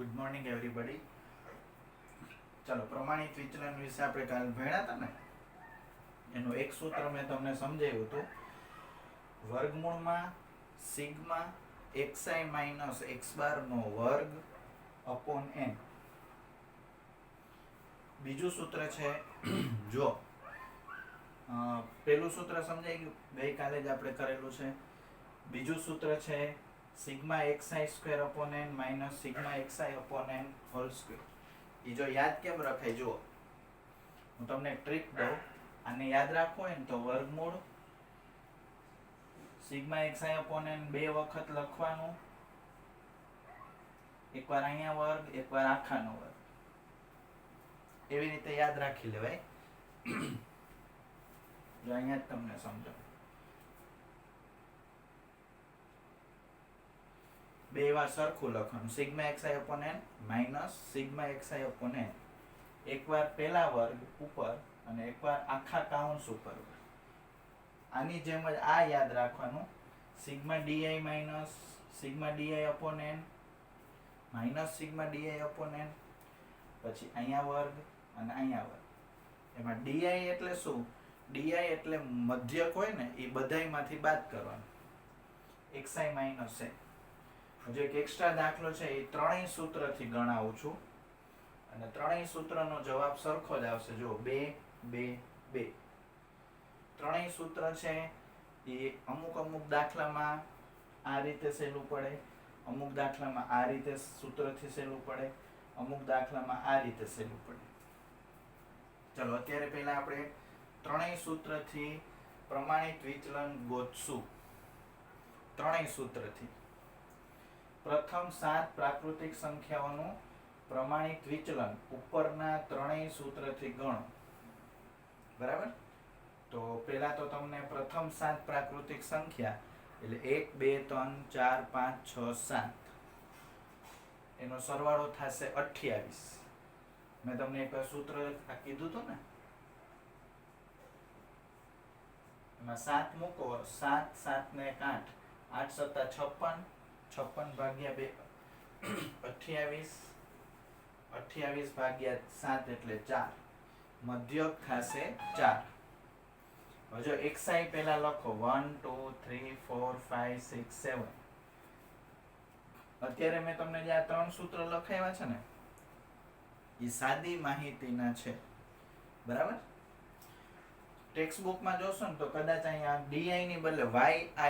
Good morning everybody. ચાલો, પ્રમાણિત વિચલન વિશે આપણે કાલ ભણ્યા હતા ને, એનું એક સૂત્ર મેં તમને સમજાવ્યું હતું. વર્ગમૂળમાં સિગ્મા xi માઇનસ x બાર નો વર્ગ અપોન n. બીજું સૂત્ર છે જો પેલું સૂત્ર સમજાઈ ગયું, ગઈકાલે જ આપણે કરેલું છે. બીજું સૂત્ર છે sigma xi square upon n minus sigma xi upon n whole square. એ જો યાદ કેમ રખાય, જુઓ હું તમને એક ટ્રીક દઉં. આને યાદ રાખવું હોય ને તો વર્ગમૂળ સિગ્મા xi અપોન n બે વખત લખવાનું, એકવાર અહીંયા વર્ગ, એકવાર આખાનો વર્ગ. એવી રીતે યાદ રાખી લેવાય. જો અહીંયા જ તમને સમજાવું. બે વાર સરખું લખવાનું, sigma xi upon n minus sigma xi upon n. એકવાર પહેલા વર્ગ ઉપર અને એકવાર આખા કાઉન્સ ઉપર. આની જેમ જ આ યાદ રાખવાનું, sigma di minus sigma di upon n minus sigma di upon n. પછી અહીંયા વર્ગ અને અહીંયા વર્ગ. એમાં di એટલે શું? di એટલે મધ્યક હોય ને, એ બધાયમાંથી બાદ કરવાનું. xi minus n. હજુ એક એક્સ્ટ્રા દાખલો છે, એ ત્રણેય સૂત્રથી ગણાવું છું અને ત્રણેય સૂત્રનો જવાબ સરખો જ આવશે. જો 2 2 2 ત્રણેય સૂત્ર છે એ અમુક દાખલામાં આ રીતે સહેલું પડે, અમુક દાખલામાં આ રીતે સૂત્રથી સહેલું પડે, અમુક દાખલામાં આ રીતે સહેલું પડે. ચલો, અત્યારે પહેલા આપણે ત્રણેય સૂત્રથી પ્રમાણિત વિચલન ગોતશું. ત્રણેય સૂત્રથી પ્રથમ 7 પ્રાકૃતિક સંખ્યાઓનું પ્રમાણિત વિચલન ઉપરના ત્રણેય સૂત્રથી ગણો. બરાબર? તો પહેલા તો તમને પ્રથમ 7 પ્રાકૃતિક સંખ્યા એટલે 1 2 3 4 5 6 7 એનો સરવાળો થશે 28. મેં તમને એક સૂત્ર કીધું હતું ને, એમાં 7 મૂકો, 7 7 ને 1 8, 8 સત્તા 56, 56 ભાગ્યા 2 28, 28 ભાગ્યા 7 એટલે 4, મધ્યક થશે 4. હવે જો xi પહેલા લખો 1 2 3 4 5 6 7. અત્યારે મેં તમને જે આ ત્રણ સૂત્ર લખાવ્યા છે ને, એ સાદી માહિતીના છે. બરાબર? ટેક્સ્ટ બુકમાં જોશો ને તો કદાચ અહીંયા di ની બદલે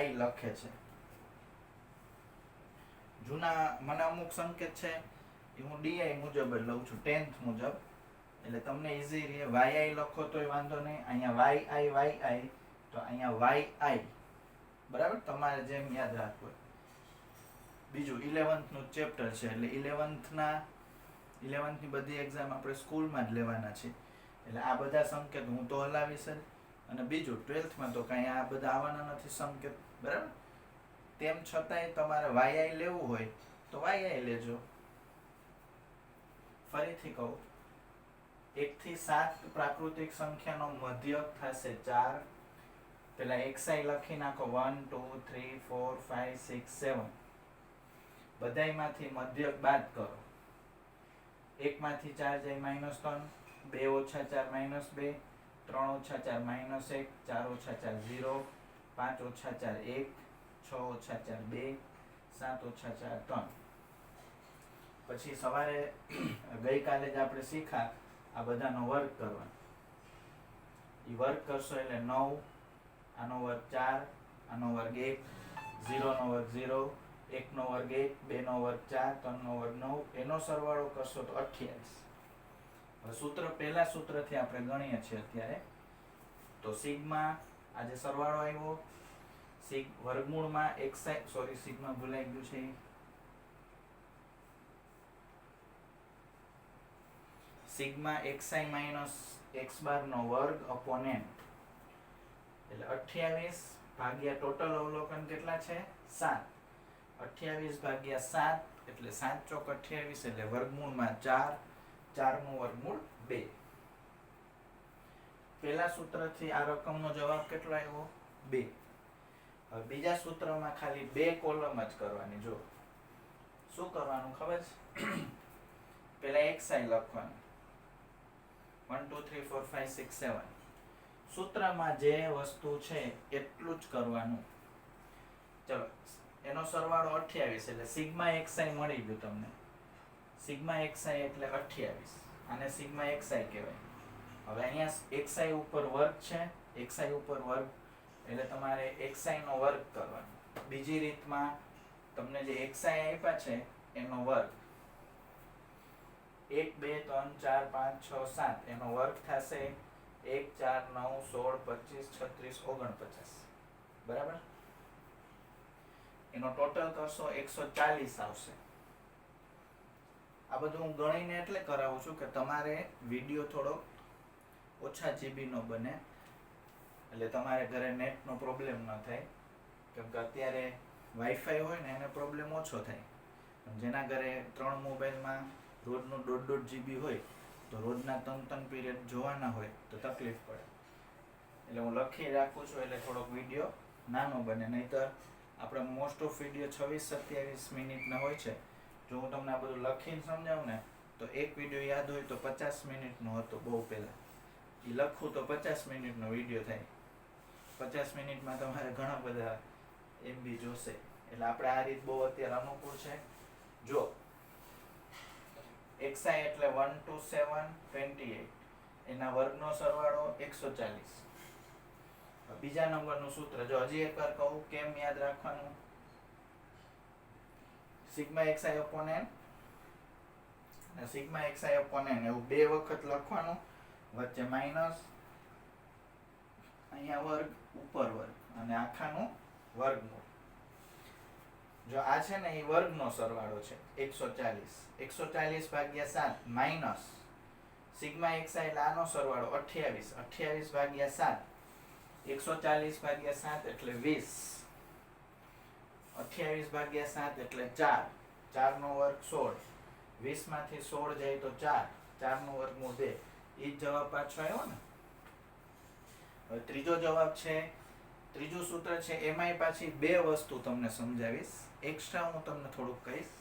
yi લખે છે. જૂના મને અમુક સંકેત છે એ હું di મુજબ જ લઉં છું, 10th મુજબ. એટલે તમને ઈઝી રહે. yi લખો તોય વાંધો નહીં, અહીંયા yi તો અહીંયા yi. બરાબર? તમારે જેમ યાદ રાખવું હોય. બીજું 11th નું ચેપ્ટર છે, એટલે 11th ની બધી એક્ઝામ આપણે સ્કૂલમાં જ લેવાના છે. એટલે આ બધા સંકેત હું તો હલાવીશ જ. અને બીજું 12th માં તો કાંઈ આ બધા આવવાના નથી સંકેત. બરાબર? તેમ છતાંય તમારે yi લેવું હોય તો yi લેજો. ફરીથી કહું, 1 થી 7 પ્રાકૃતિક સંખ્યાનો મધ્યક થશે 4. પેલા xi લખી નાખો 1 2 3 4 5 6 7. બધાયમાંથી મધ્યક બાદ કરો. 1 માંથી 4 જાય -3, 2 ઓછા 4 -2, 3 ઓછા 4 -1, 4 ઓછા 4 0, 5 ઓછા 4 1, 6 ઓછા 4 2, 7 ઓછા 4 3. પછી સવારે ગઈકાલે જ આપણે શીખા આ બધાનો વર્ગ કરવાનો. એ વર્ગ કરશો એટલે 9, આનો વર્ગ 4, આનો વર્ગ 1, 0 નો વર્ગ 0, 1 નો વર્ગ 1, 2 નો વર્ગ 4, 3 નો વર્ગ 9. એનો સરવાળો કરશો તો 28. હવે સૂત્ર પહેલા સૂત્રથી આપણે ગણીએ છીએ અત્યારે. તો સિગ્મા, આજે સરવાળો આવ્યો, વર્ગમૂળમાં સિગ્મા ભૂલાઈ ગયું છે, સિગ્મા xi માઇનસ x બાર નો વર્ગ અપોન n. એટલે 28 ભાગ્યા ટોટલ અવલોકન કેટલા છે? 7. 28 ભાગ્યા 7 એટલે 7 ચોક 28, એટલે વર્ગમૂળમાં 4, 4 નું વર્ગમૂળ 2. પહેલા સૂત્રથી આ રકમનો જવાબ કેટલો આવ્યો? 2. હવે બીજા સૂત્રમાં ખાલી 2 કોલમ જ કરવાની. જો શું કરવાનું ખબર છે? પેલા xi લખવાનું 1 2 3 4 5 6 7 સૂત્રમાં જે વસ્તુ છે એટલું જ કરવાનું. ચલો એનો સરવાળો 28 એટલે સિગ્મા xi મળી ગયું તમને. સિગ્મા xi એટલે 28. આને સિગ્મા xi કહેવાય. હવે અહીંયા xi ઉપર વર્ગ છે, xi ઉપર વર્ગ એટલે તમારે xi નો વર્ગ કરવાનો. બીજી રીતમાં તમને જે xi આપ્યા છે એનો વર્ગ 1 2 3 4 5 6 7 એનો વર્ગ થશે 1 4 9 16 25 36 49. બરાબર? એનો ટોટલ કરશો 140 આવશે. આ બધું હું ગણીને એટલે કરાવું છું કે તમારે વિડીયો થોડો ઓછા જીબી નો બને, એટલે તમારે ઘરે નેટનો પ્રોબ્લેમ ન થાય. કેમ કે અત્યારે વાઈફાઈ હોય ને એને પ્રોબ્લેમ ઓછો થાય. જેના ઘરે 3 મોબાઈલમાં રોજનું 1.5 જીબી હોય તો રોજના 3 પીરિયડ જોવાના હોય તો તકલીફ પડે. એટલે હું લખી રાખું છું એટલે થોડોક વિડીયો નાનો બને. નહીંતર આપણે મોસ્ટ ઓફ વિડીયો 26-27 મિનિટના હોય છે. જો હું તમને આ બધું લખીને સમજાવું ને તો એક વિડીયો યાદ હોય તો 50 મિનિટનો હતો બહુ પહેલાં. એ લખું તો 50 મિનિટનો વિડીયો થાય. 50 મિનિટમાં તમારે ઘણા બધા MB જોશે. એટલે આપણે આ રીત બહુ અત્યારે અનુકૂળ છે. જો xi એટલે 127 એના વર્ગનો સરવાળો 140. બીજા નંબરનું સૂત્ર જો હજી એકવાર કહું કેમ યાદ રાખવાનું. સિગ્મા xi upon n અને સિગ્મા xi upon n એવું બે વખત લખવાનું, વચ્ચે માઈનસ, અહીંયા વર્ગ, ઉપર વર્ગ અને આખાનું વર્ગમૂળ. જો આ છે ને એ વર્ગનો સરવાળો છે 140 ભાગ્યા 7 માઈનસ સિગ્મા xi એટલે આનો સરવાળો 28 ભાગ્યા 7 140 ભાગ્યા 7 એટલે 20, 28 ભાગ્યા 7 એટલે 4, 4 નો વર્ગ 16, 20 માંથી 16 જાય તો 4, 4 નો વર્ગમૂળ 2. એ જ જવાબ પાછો આવ્યો ને. હવે ત્રીજો જવાબ છે, ત્રીજું સૂત્ર છે એમાંય પાછી બે વસ્તુ તમને સમજાવીશ. એક્સ્ટ્રા હું તમને થોડુંક કહીશ.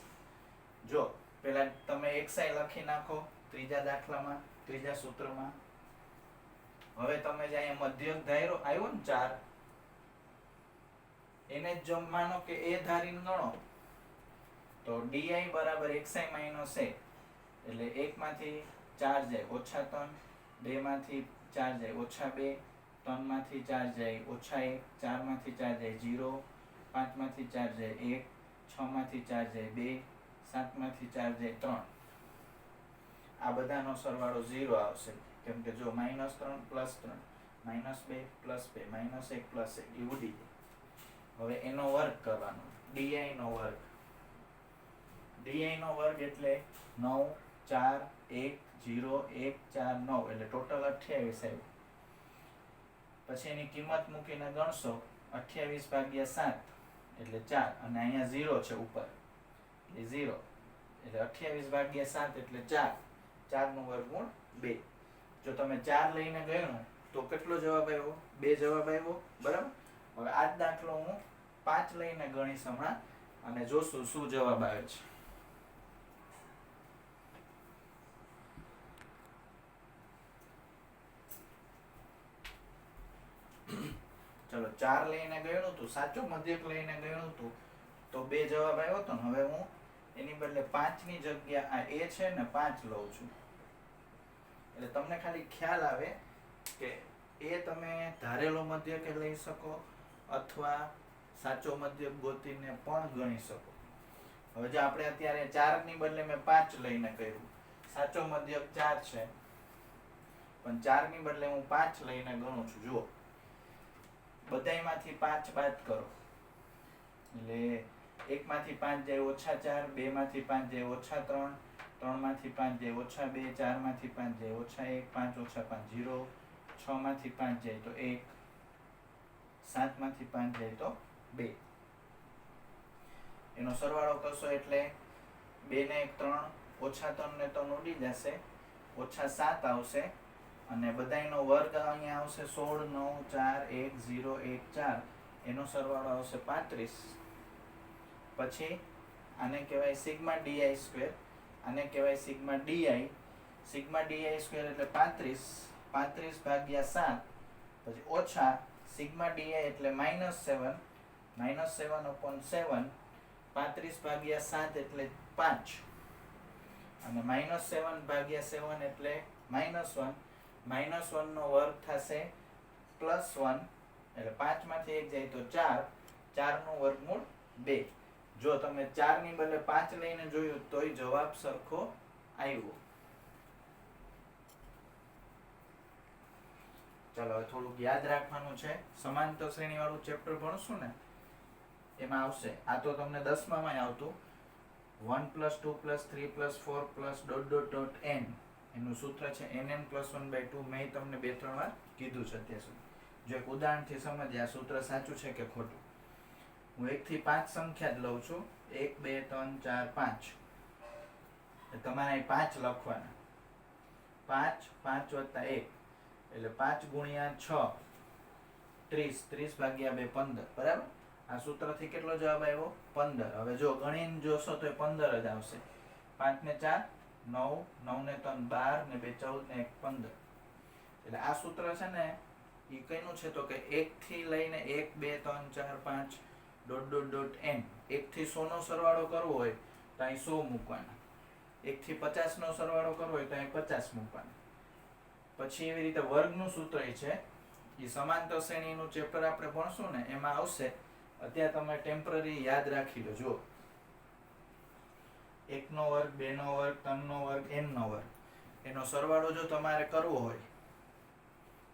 જો પેલા તમે xi લખી નાખો ત્રીજા દાખલામાં, ત્રીજા સૂત્રમાં. હવે તમે જે અહીંયા મધ્યક ધાર્યો આવ્યો ને 4, એને જો માનો કે એ ધારીને ગણો તો di બરાબર xi માઈનસ a એટલે 1 માંથી 4 જાય ઓછા 3, 2 માંથી 4 જાય ઓછા 2, 3 માંથી 4 જાય ઓછા 1, 4 માંથી 4 જાય 0, 5 માંથી 4 જાય 1, 6 માંથી 4 જાય 2, 7 માંથી 4 જાય 3. આ બધાનો સરવાળો 0 આવશે. કેમ કે જો -3 + 3 -2 + 2 -1 + 1 એ ઉડી જાય. હવે એનો વર્ગ કરવાનો, di નો વર્ગ. di નો વર્ગ એટલે 9 4 1 0 1 4 9 એટલે ટોટલ 28 આવ્યું. પછી એની કિંમત મૂકીને ગણશો 28 ભાગ્યા 7 એટલે 4 અને અહીંયા 0 છે ઉપર એટલે 0 એટલે 28 ભાગ્યા 7 એટલે 4, 4 નું વર્ગમૂળ 2. જો તમે 4 લઈને ગણો તો કેટલો જવાબ આવ્યો? 2 જવાબ આવ્યો. બરાબર? હવે આ જ દાખલો હું 5 લઈને ગણીશ હમણાં અને જોશું શું જવાબ આવે છે. ચલો 4 લઈને ગણ્યું હતું, સાચો મધ્યક લઈને ગણ્યું હતું તો 2 જવાબ આવ્યો હતો ને. હવે હું એની બદલે 5 ની જગ્યા આ a છે ને 5 લઉં છું. એટલે તમને ખાલી ખ્યાલ આવે કે એ તમે ધારેલો મધ્યક લઈ શકો અથવા સાચો મધ્યક ગોતીને પણ ગણી શકો. હવે જો આપણે અત્યારે 4 ની બદલે મેં 5 લઈને કર્યું, સાચો મધ્યક 4 છે પણ 4 ની બદલે હું 5 લઈને ગણું છું. જુઓ બધાયમાંથી 5 બાદ કરો એટલે 1 માંથી 5 જાય ઓછા 4, 2 માંથી 5 જાય ઓછા 3, 3 માંથી 5 જાય ઓછા 2, 4 માંથી 5 જાય ઓછા 1, 5 ઓછા 5 0, 6 માંથી 5 જાય તો 1, 7 માંથી 5 જાય તો 2. એનો સરવાળો કરશો એટલે 2 ને 1 3, ઓછા 3 ને 3 ઉડી જશે, ઓછા 7 આવશે અને બધાયનો વર્ગ અહીંયા આવશે 16 9 4 1 0 1 4. એનો સરવાળો આવશે 35. પછી આને કહેવાય સિગ્મા di². આને કહેવાય sigma D I. Sigma D I square એટલે 35 ભાગ્યા 7 પછી ઓછા સિગ્મા ડીઆઈ એટલે -7 -7/7 35 ભાગ્યા 7 એટલે 5 અને -7 ભાગ્યા 7 એટલે -1 -1 નો વર્ગ થશે +1 એટલે 5 માંથી 1 જાય તો 4 4 નું વર્ગમૂળ 2. જો તમે 4 ની બદલે 5 લઈને જોયું તોય જવાબ સરખો આવ્યો. ચાલો હવે થોડુંક યાદ રાખવાનું છે. સમાંતર શ્રેણી વાળું ચેપ્ટર ભણશું ને એમાં આવશે. આ તો તમને 10મા માં આવતું 1 + 2 + 3 + 4 .. n એનું સૂત્ર છે nn + 1/2. મેં તમને 2-3 વાર કીધું છે અત્યાર સુધી. જો એક ઉદાહરણથી સમજીએ આ સૂત્ર સાચું છે કે ખોટું. હું 1 થી 5 સંખ્યા જ લઉં છું. 1 2 3 4 5. તમારે અહીં 5 લખવાના. 5 5 + 1 એટલે 5 × 6 30 30 ભાગ્યા 2 15. બરાબર. આ સૂત્રથી કેટલો જવાબ આવ્યો? 15. હવે જો ગણીને જોશો તો 15 જ આવશે. 5 ને 4 9 9 ને 3 12 ને 2 14 ને 1 15. એટલે આ સૂત્ર છે ને એ કઈનું છે તો કે 1 થી લઈને 1 2 3 4 5 ... n 1 થી 100 નો સરવાળો કરવો હોય તો અહીં 100 મૂકવાના. 1 થી 50 નો સરવાળો કરવો હોય તો અહીં 50 મૂકવાના. પછી એવી રીતે વર્ગનું સૂત્ર છે એ સમાંતર શ્રેણીનું ચેપ્ટર આપણે ભણશું ને એમાં આવશે. અત્યારે તમે ટેમ્પરરી યાદ રાખી લો. જો 1 નો વર્ગ 2 નો વર્ગ 3 નો વર્ગ n નો વર્ગ એનો સરવાળો જો તમારે કરવો હોય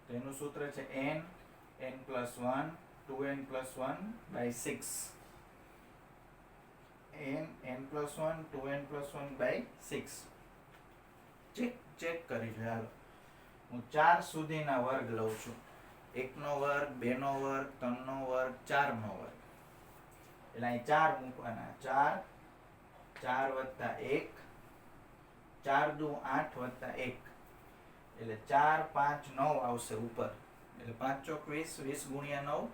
તો એનું સૂત્ર છે n n+1 2n + 1/6. n n+1 2n + 1/6. Check કરી લો. હાલો હું 4 સુધીના વર્ગ લઉં છું. 1 નો વર્ગ 2 નો વર્ગ 3 નો વર્ગ 4 નો વર્ગ એટલે અહીં 4 મૂકવાના. 4 4 + 1 4 દુ 8 + 1 એટલે 4 5 9 આવશે ઉપર. એટલે 5 ચોક 20 20 × 9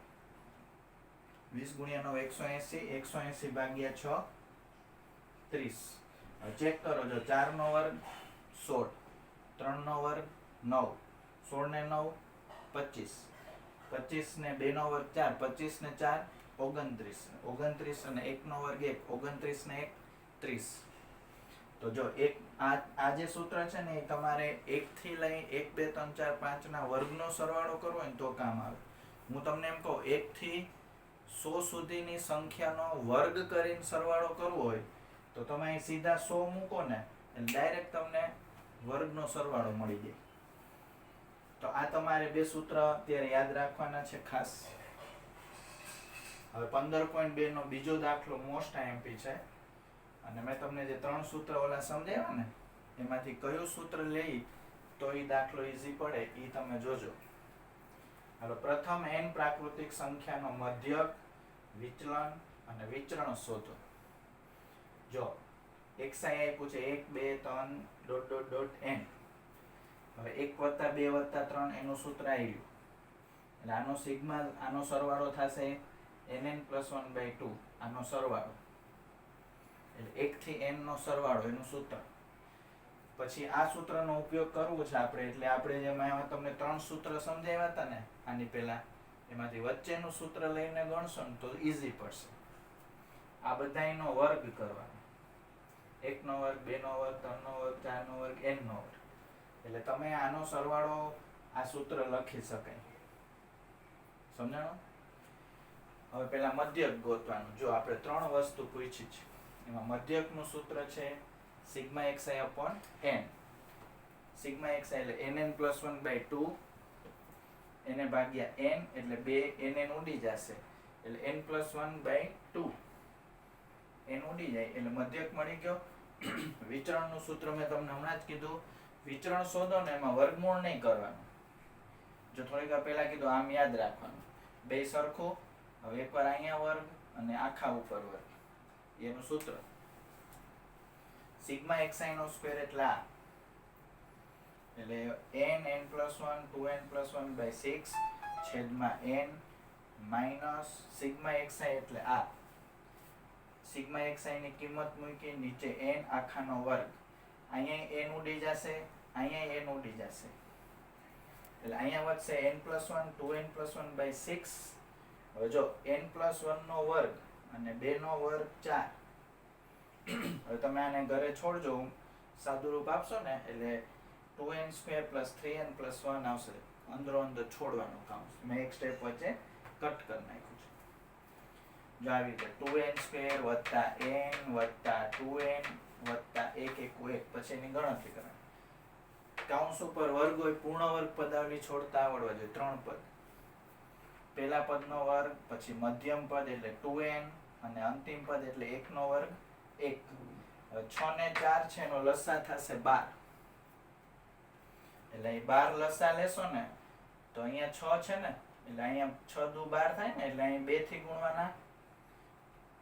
20 × 9 180 180 ભાગ્યા 6 30. હવે ચેક કરો. જો 4 નો વર્ગ 16 3 નો વર્ગ 9 16 ને 9 25 25 ને 2 નો વર્ગ 4 25 ને 4 29 29 અને 1 નો વર્ગ 1 29 ને 1 30. તો જો એક આ જે સૂત્ર છે ને એ તમારે 1 થી લઈ 1 2 3 4 5 ના વર્ગનો સરવાળો કરવો હોય ને તો કામ આવે. હું તમને એમ કહું 1 થી 100 સુધીની સંખ્યાનો વર્ગ કરીને સરવાળો કરવો હોય તો તમે અહીં સીધા 100 મૂકો ને એટલે ડાયરેક્ટ તમને વર્ગનો સરવાળો મળી જાય. તો આ તમારે 2 સૂત્ર અત્યારે યાદ રાખવાના છે ખાસ. હવે 15.2 નો બીજો દાખલો મોસ્ટ આઈએમપી છે અને મેં તમને જે 3 સૂત્ર ઓલા સમજાવ્યા ને એમાંથી કયું સૂત્ર લઈ તો એ દાખલો ઈઝી પડે એ તમે જોજો. હવે પ્રથમ n પ્રાકૃતિક સંખ્યાનો મધ્યક, વિચલન અને વિચરણ શોધો. જો xi આપ્યું છે 1 2 3 ... n. હવે 1 + 2 + 3 એનું સૂત્ર આવ્યું એટલે આનો સિગ્મા આનો સરવાળો થશે nn + 1/2. આનો સરવાળો એટલે 1 થી n નો સરવાળો એનું સૂત્ર. પછી આ સૂત્રનો ઉપયોગ કરવો છે આપણે એટલે આપણે જેમાં તમને 3 સૂત્ર સમજાવ્યા હતા ને આની પહેલા એમાંથી વચ્ચેનું સૂત્ર લઈને ગણશો ને તો ઈઝી પડશે. આ બધાયનો વર્ગ કરવાનો. 1 નો વર્ગ 2 નો વર્ગ 3 નો વર્ગ 4 નો વર્ગ n નો વર્ગ એટલે તમે આનો સરવાળો આ સૂત્ર લખી શકાય. સમજાણું? હવે પેલા મધ્યક ગોતવાનું. જો આપણે 3 વસ્તુ પૂછી છે એમાં મધ્યકનું સૂત્ર છે σxi/n. સિગ્મા xi એટલે nn + 1/2 એને ભાગ્યા n એટલે 2 nn ઉડી જશે એટલે n + 1/2 n ઉડી જાય એટલે મધ્યક મળી ગયો. વિચરણનું સૂત્ર મેં તમને હમણાં જ કીધું. વિચરણ શોધો ને એમાં વર્ગમૂળ નહીં કરવાનું. જો થોડીક વાર પહેલા કીધું આમ યાદ રાખવાનું. બે સરખું. હવે એકવાર અહીંયા વર્ગ અને આખા ઉપર વર્ગ એનું સૂત્ર સિગ્મા xi નો સ્ક્વેર એટલે આ એટલે n n+1 2n + 1/6 છેદમાં n માઈનસ સિગ્મા xi એટલે આ સિગ્મા xi ની કિંમત મૂકી નીચે n આખાનો વર્ગ અહીંયા n ઉડી જશે, અહીંયા n ઉડી જશે, એટલે અહીંયા વધશે n+1 2n+1/6. હવે જો n+1 નો વર્ગ અને 2 નો વર્ગ 4. હવે તમે આને ઘરે છોડજો, સાદું રૂપ આપશો ને એટલે 2n² + 3n+1 આવશે. અંદરો અંદર છોડવાનું કામ મેં એક સ્ટેપ વચ્ચે કટ કરી નાખ્યું છે. જો આવી રીતે 2n² + n + 2n + 1 પછી એની ગણતરી કરવાની. કૌંસ ઉપર વર્ગ હોય, પૂર્ણ વર્ગ પદાવલી છોડતા આવડવા જોઈએ. 3 પદ, પહેલા પદનો વર્ગ, પછી મધ્યમ પદ એટલે 2n અને અંતિમ પદ એટલે 1 નો વર્ગ 1. હવે 6 ને 4 છે એનો લસા થશે 12. એટલે અહીં 12 લસા લેશો ને તો અહીંયા 6 છે ને, એટલે અહીંયા 6 દુ 12 થાય ને, એટલે અહીં 2 થી ગુણવાના.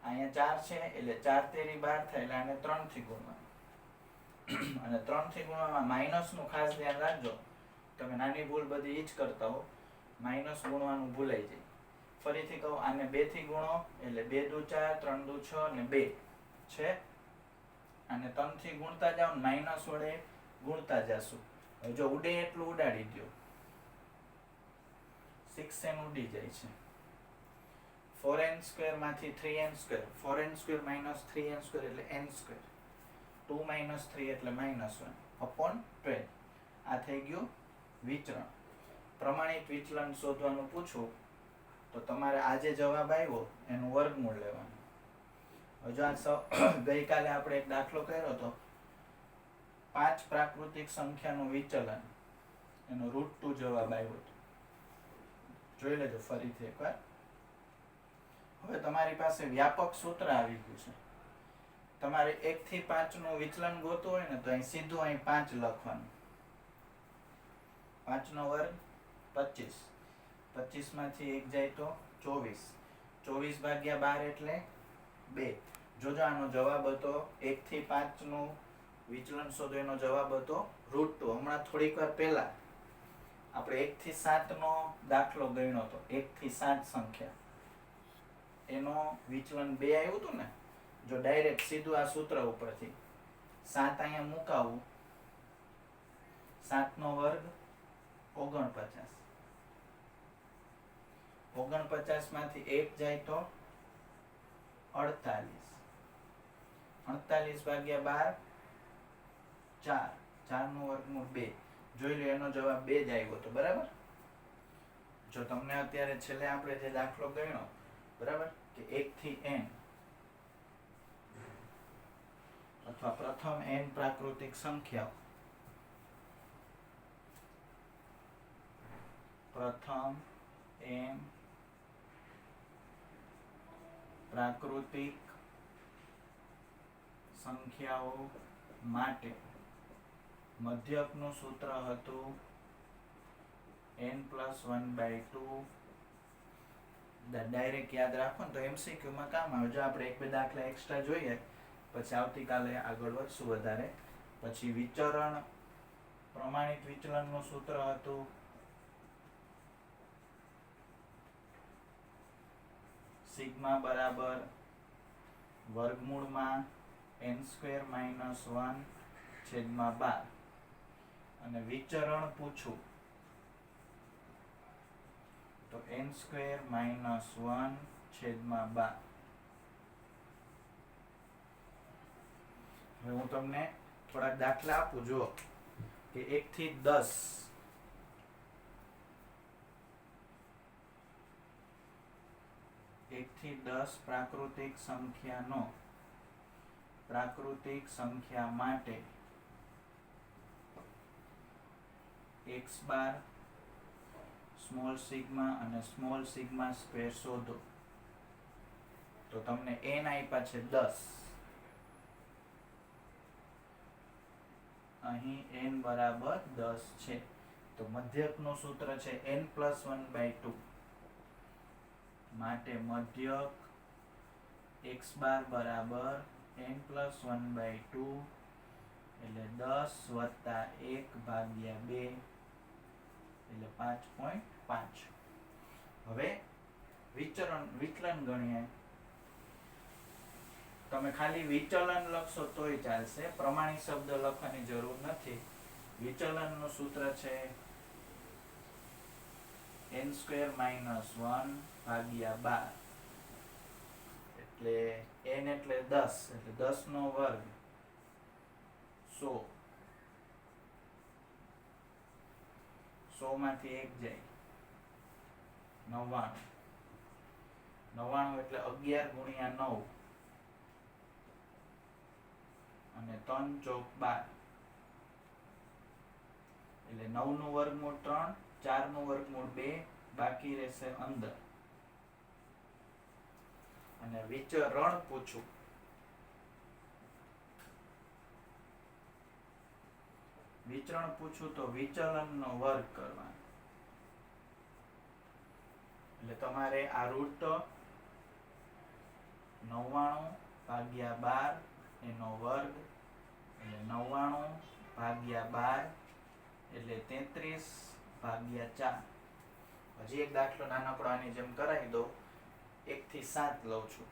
અહીંયા 4 છે એટલે 4 તેરી 12 થાય, એટલે આને 3 થી ગુણવાના. અને 3 થી ગુણવામાં માઇનસ નું ખાસ ધ્યાન રાખજો. તમે નાની ભૂલ બધી ઈ જ કરતા હો, માઇનસ ગુણવાનું ભૂલાઈ જાય. ફરીથી કહું, આને 2 થી ગુણો એટલે 2 દુ 4, 3 દુ 6 અને 2 છે. અને 3 થી ગુણતા જાવ ને માઇનસ વડે ગુણતા જાશું. હવે જો ઉડે એટલું ઉડાડી દો, 6n ઉડી જાય છે. 4n² માંથી 3n², 4n² - 3n² એટલે n². 2 - 3 એટલે -1/12. આ થઈ ગયું વિચરણ. પ્રમાણિત વિચલન શોધવાનું પૂછું તો તમારે આજે જવાબ આવ્યો એનું વર્ગમૂળ લેવાનું. હવે જો ગઈકાલે આપણે એક દાખલો કર્યો હતો, 5 પ્રાકૃતિક સંખ્યાનું વિચલન, એનો √2 જવાબ આવ્યો હતો. જોઈ લેજો ફરીથી એકવાર. હવે તમારી પાસે વ્યાપક સૂત્ર આવી ગયું છે. તમારે 1 થી 5 નું વિચલન ગોતવું હોય ને તો અહીં સીધું અહીં 5 લખવાનું. 5 નો વર્ગ 25, 25 માંથી 1 જાય તો 24, 24/12 એટલે 2. જોજો આનો જવાબ હતો 1 થી 5 નું વિચલન શોધો, એનો જવાબ હતો √2. હમણાં થોડીક વાર પહેલા આપણે 1 થી 7 નો દાખલો ગણ્યો હતો. 1 થી 7 સંખ્યા, એનો વિચલન 2 આવ્યું હતું ને. જો ડાયરેક્ટ સીધું આ સૂત્ર ઉપરથી 7 અહીંયા મુકાવું, 7 નો વર્ગ 49, 49 માંથી 1 જાય તો 48, 48/12 4, 4 નું વર્ગમૂળ 2. જોઈ લો એનો જવાબ 2 જ આવ્યો હતો. બરાબર. જો તમને અત્યારે છેલ્લે આપણે જે દાખલો ગણ્યો, બરાબર, કે 1 થી n અથવા પ્રથમ n પ્રાકૃતિક સંખ્યાઓ, પ્રથમ n પ્રાકૃતિક સંખ્યાઓ માટે મધ્યકનું સૂત્ર હતું n+1/2. ડાયરેક્ટ યાદ રાખો ને તો MCQ માં કામ આવે. જો આપણે 1-2 દાખલા એક્સ્ટ્રા જોઈએ, પછી આવતીકાલે આગળ વધશું વધારે. પછી વિચરણ, પ્રમાણિત વિચલનનું સૂત્ર હતું સિગ્મા બરાબર વર્ગમૂળમાં n² - 1/12. અને વિચરણ પૂછું તો n² - 1/12. હવે હું તમને થોડાક દાખલા આપું. જો કે 1 થી 10, 1 થી 10 પ્રાકૃતિક સંખ્યા માટે x બાર, સ્મોલ સિગ્મા અને સ્મોલ સિગ્મા સ્ક્વેર શોધો. તો તમને n આપ્યા છે 10, અહીં n બરાબર 10 છે. તો મધ્યકનું સૂત્ર છે n+1/2. માટે મધ્યક x બાર બરાબર n+1/2 એટલે 10 વત્તા 1/2 એટલે 5.5. હવે વિચલન ગણીએ. તમે ખાલી વિચલન લખશો તોય ચાલશે, પ્રમાણિક શબ્દ લખવાની જરૂર નથી. વિચલનનું સૂત્ર છે n² - 1 ભાગ્યા 12, એટલે n એટલે 10, એટલે 10 નો વર્ગ 100. 100 માંથી 1 જાય 99. 99 એટલે 11 ગુણ્યા 9 અને 3 ચોક 12, એટલે 9 નું વર્ગમૂળ 3, 4 નું વર્ગમૂળ 2, બાકી રહેશે અંદર. અને વિચરણ પૂછું, તો વિચલનનો વર્ગ કરવાનો. એટલે તમારે આ રૂટ 99 ભાગ્યા 12 એનો વર્ગ, એટલે 99 ભાગ્યા 12 એટલે 33 ભાગ્યા 4. હજી એક દાખલો નાનકડો આની જેમ કરાવી દો. 1 થી 7 લઉં છું.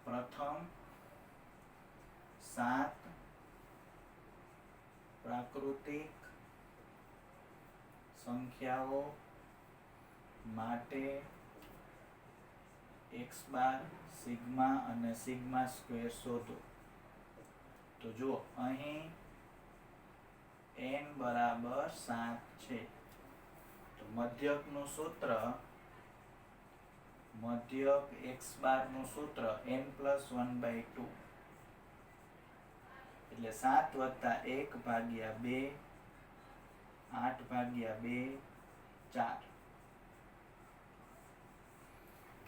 પ્રથમ 7 પ્રાકૃતિક સંખ્યાઓ માટે x બાર, સિગ્મા અને સિગ્મા સ્ક્વેર શોધો. તો જો અહીં n બરાબર 7 છે, તો મધ્યકનું સૂત્ર, મધ્યક x બાર નું સૂત્ર n + 1/2, એટલે 7 + 1 ભાગ્યા 2, 8 ભાગ્યા 2, 4.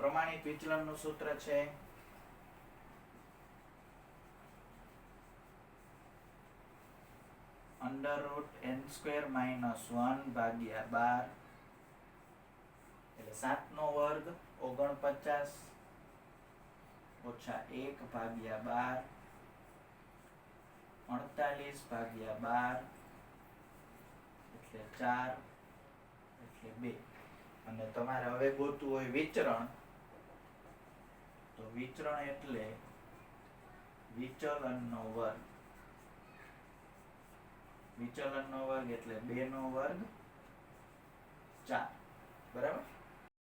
પ્રમાણિત વિચલનનું સૂત્ર છે √n² - 1 ભાગ્યા 12, એટલે 7 નો વર્ગ 49 ઓછા 1 ભાગ્યા 12, 48 ભાગ્યા 12, એટલે 4, એટલે 2. અને તમારે હવે ગોતવું હોય વિચરણ, તો વિચરણ એટલે વિચલનનો વર્ગ. વિચલનનો વર્ગ એટલે 2 નો વર્ગ 4. બરાબર.